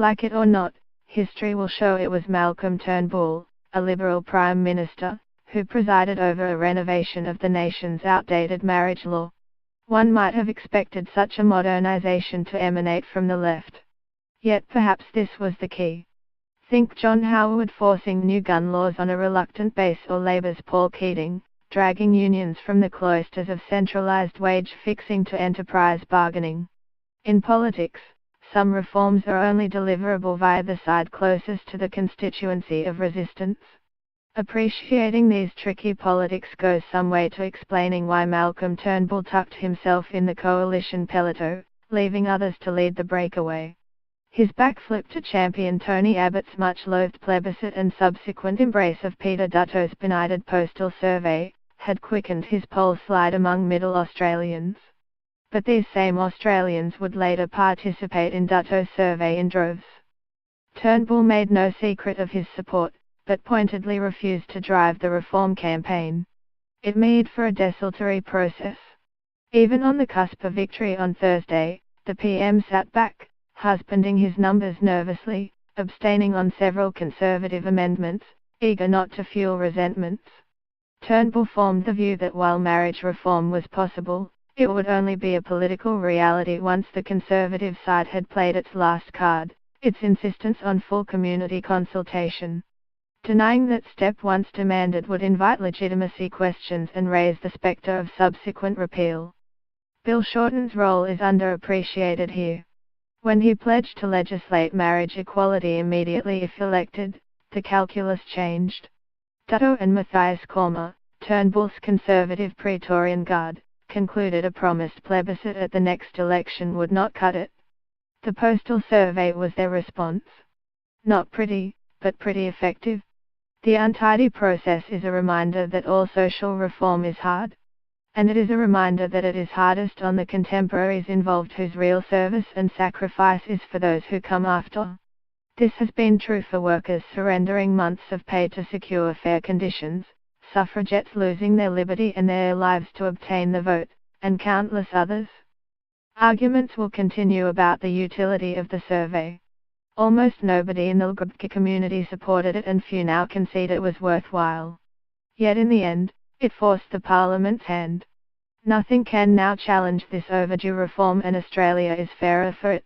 Like it or not, history will show it was Malcolm Turnbull, a Liberal Prime Minister, who presided over a renovation of the nation's outdated marriage law. One might have expected such a modernization to emanate from the left. Yet perhaps this was the key. Think John Howard forcing new gun laws on a reluctant base, or Labour's Paul Keating, dragging unions from the cloisters of centralised wage fixing to enterprise bargaining. In politics, some reforms are only deliverable via the side closest to the constituency of resistance. Appreciating these tricky politics goes some way to explaining why Malcolm Turnbull tucked himself in the coalition peloton, leaving others to lead the breakaway. His backflip to champion Tony Abbott's much-loathed plebiscite and subsequent embrace of Peter Dutto's benighted postal survey had quickened his poll slide among middle Australians. But these same Australians would later participate in Dutto's survey in droves. Turnbull made no secret of his support, but pointedly refused to drive the reform campaign. It made for a desultory process. Even on the cusp of victory on Thursday, the PM sat back, husbanding his numbers nervously, abstaining on several Conservative amendments, eager not to fuel resentments. Turnbull formed the view that while marriage reform was possible, it would only be a political reality once the Conservative side had played its last card, its insistence on full community consultation. Denying that step once demanded would invite legitimacy questions and raise the spectre of subsequent repeal. Bill Shorten's role is underappreciated here. When he pledged to legislate marriage equality immediately if elected, the calculus changed. Dutto and Matthias Corma, Turnbull's Conservative Praetorian Guard, concluded a promised plebiscite at the next election would not cut it. The postal survey was their response. Not pretty, but pretty effective. The untidy process is a reminder that all social reform is hard. And it is a reminder that it is hardest on the contemporaries involved whose real service and sacrifice is for those who come after. This has been true for workers surrendering months of pay to secure fair conditions, suffragettes losing their liberty and their lives to obtain the vote, and countless others. Arguments will continue about the utility of the survey. Almost nobody in the LGBT community supported it, and few now concede it was worthwhile. Yet in the end, it forced the Parliament's hand. Nothing can now challenge this overdue reform, and Australia is fairer for it.